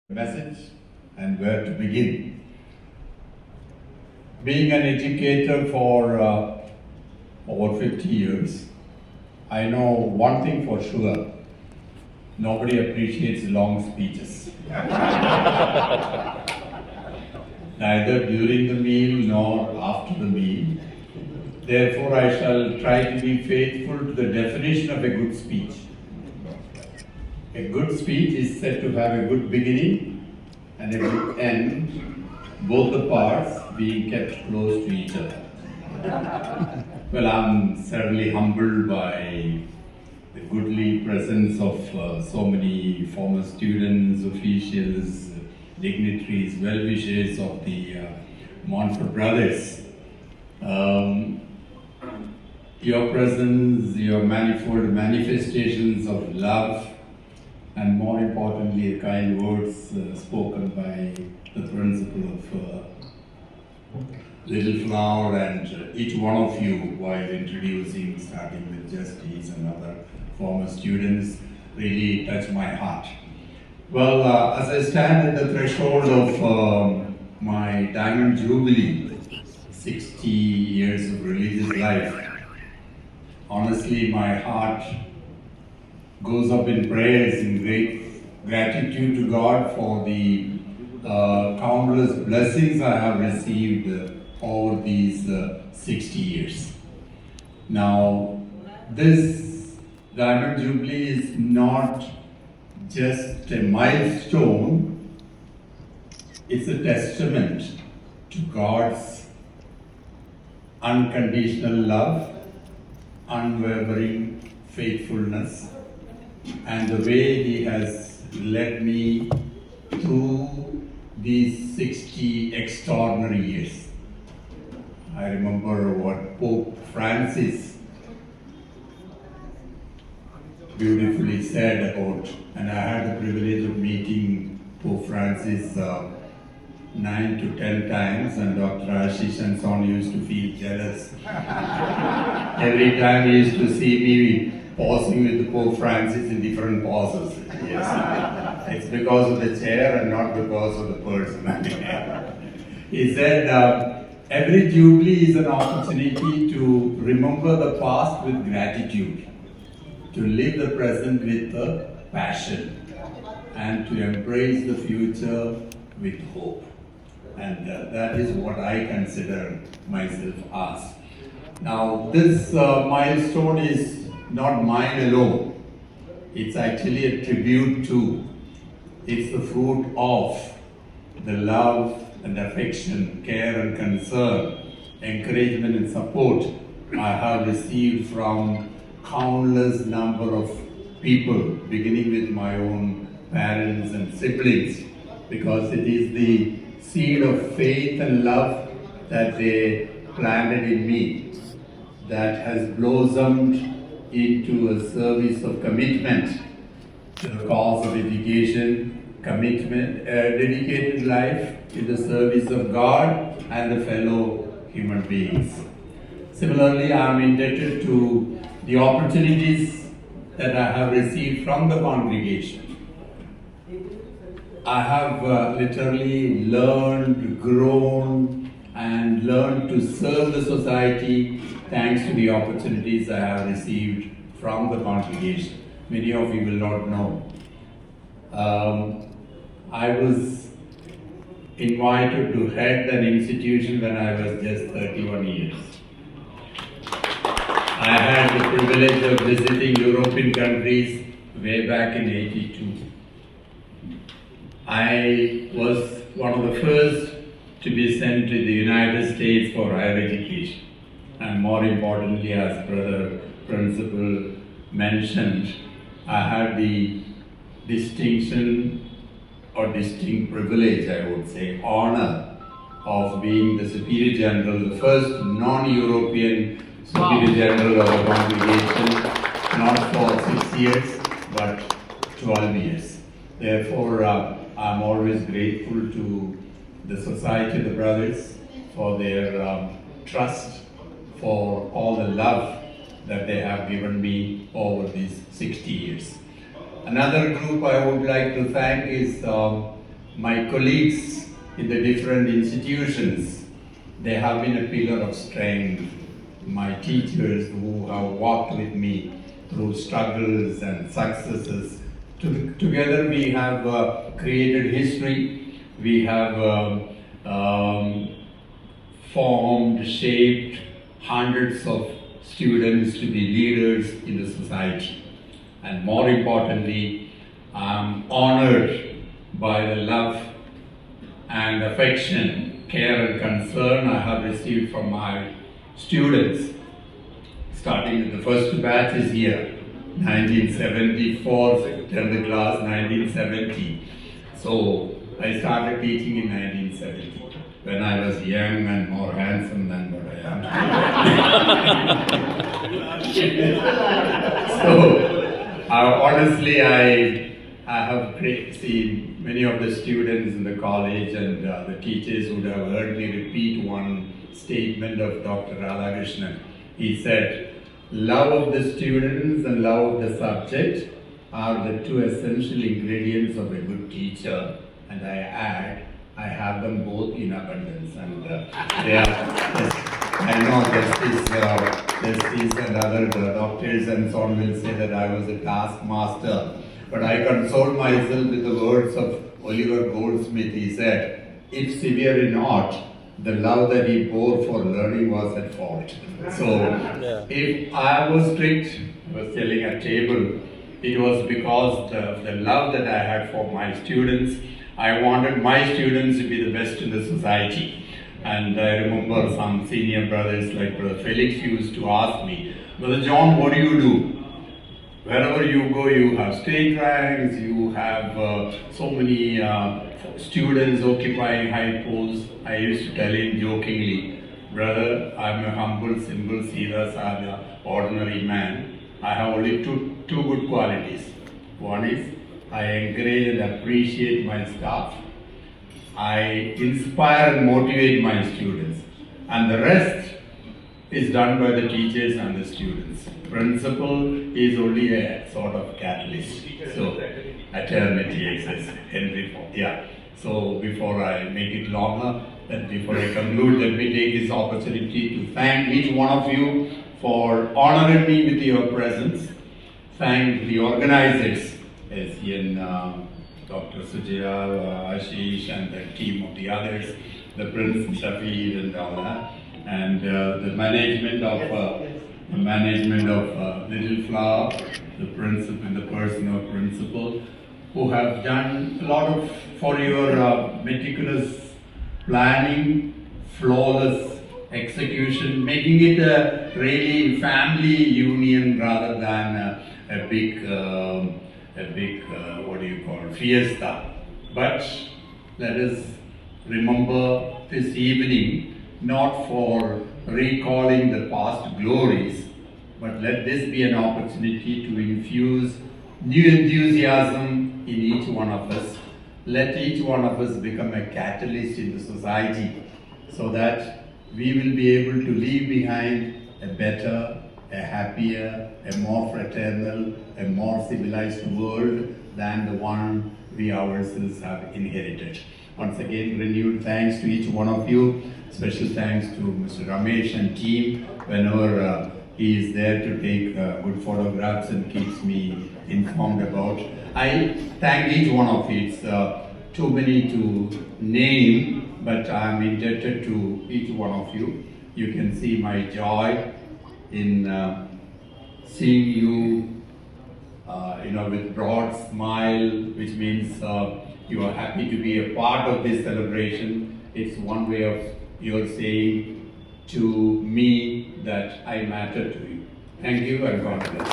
Message and where to begin. Being an educator for over 50 years, I know one thing for sure: nobody appreciates long speeches. Neither during the meal nor after the meal. Therefore, I shall try to be faithful to the definition of a good speech. A good speech is said to have a good beginning and a good end, both the parts being kept close to each other. Well, I'm certainly humbled by the goodly presence of so many former students, officials, dignitaries, well-wishers of the Montfort brothers. Your presence, your manifold manifestations of love, and more importantly, the kind words spoken by the principal of Little Flower and each one of you while introducing, starting with Justice and other former students, really touched my heart. Well, as I stand at the threshold of my Diamond Jubilee, 60 years of religious life, honestly, my heart goes up in prayers, in great gratitude to God for the countless blessings I have received over these 60 years. Now, this Diamond Jubilee is not just a milestone, it's a testament to God's unconditional love, unwavering faithfulness, and the way He has led me through these 60 extraordinary years. I remember what Pope Francis beautifully said about, and I had the privilege of meeting Pope Francis 9 to 10 times, and Dr.Ashish and so on used to feel jealous. Every time he used to see me pausing with the Pope Francis in different pauses. Yes. It's because of the chair and not because of the person. He said, every Jubilee is an opportunity to remember the past with gratitude, to live the present with passion, and to embrace the future with hope. And that is what I consider myself as. Now, this milestone is not mine alone. It's actually a tribute to, it's the fruit of the love and affection, care and concern, encouragement and support I have received from countless number of people, beginning with my own parents and siblings, because it is the seed of faith and love that they planted in me that has blossomed into a service of commitment to the cause of education, commitment, dedicated life in the service of God and the fellow human beings. Similarly, I am indebted to the opportunities that I have received from the congregation. I have literally learned, grown, and learned to serve the society thanks to the opportunities I have received from the congregation. Many of you will not know. I was invited to head an institution when I was just 31 years. I had the privilege of visiting European countries way back in '82. I was one of the first to be sent to the United States for higher education. And more importantly, as Brother Principal mentioned, I had the distinction or distinct privilege, I would say, honor of being the Superior General, the first non-European Superior General of the congregation, not for 6 years, but 12 years. Therefore, I'm always grateful to the Society of the Brothers for their trust, for all the love that they have given me over these 60 years. Another group I would like to thank is my colleagues in the different institutions, they have been a pillar of strength. My teachers who have walked with me through struggles and successes. Together we have created history. We have formed, shaped hundreds of students to be leaders in the society. And more importantly, I'm honored by the love and affection, care and concern I have received from my students. Starting with the first batch is here, 1974, 10th class, 1970. So I started teaching in 1970 when I was young and more handsome than what I am. So honestly, I have seen many of the students in the college and the teachers would have heard me repeat one statement of Dr. Kallarackal. He said, love of the students and love of the subject are the two essential ingredients of a good teacher. And I add, I have them both in abundance. And they are, I know Justice and other doctors and so on will say that I was a taskmaster. But I console myself with the words of Oliver Goldsmith. He said, if severe in art, the love that he bore for learning was at fault. So, if I was strict, I was telling at table, it was because of the love that I had for my students. I wanted my students to be the best in the society. And I remember some senior brothers like Brother Felix used to ask me, Brother John, what do you do? Wherever you go, you have state ranks, you have so many students occupying high posts. I used to tell him jokingly, brother, I'm a humble, simple, Sira Sada, ordinary man. I have only two good qualities. One is, I encourage and appreciate my staff. I inspire and motivate my students. And the rest is done by the teachers and the students. Principal is only a sort of catalyst. So, eternity exists. Henry Ford. Yeah. So, before I make it longer, and before I conclude, let me take this opportunity to thank each one of you for honoring me with your presence. Thank the organizers, as in Dr. Ashish and the team of the others, the Prince Shafir and all that, and the management of Little Flower, the principal, the person of principal, who have done a lot of for your meticulous planning, flawless execution, making it a really family union rather than a big what do you call fiesta. But let us remember this evening not for recalling the past glories, but let this be an opportunity to infuse new enthusiasm in each one of us. Let each one of us become a catalyst in the society so that we will be able to leave behind a better, a happier, a more fraternal, a more civilized world than the one we ourselves have inherited. Once again, renewed thanks to each one of you. Special thanks to Mr. Ramesh and team whenever he is there to take good photographs and keeps me informed about. I thank each one of you. It's too many to name, but I'm indebted to each one of you. You can see my joy in seeing you, with broad smile, which means you are happy to be a part of this celebration. It's one way of your saying to me that I matter to you. Thank you and God bless.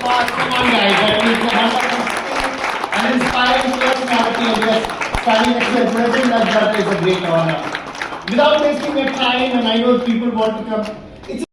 Come on guys, an inspiring personality of yours standing next to a president like that is a great honor. Without wasting your time, and I know people want to come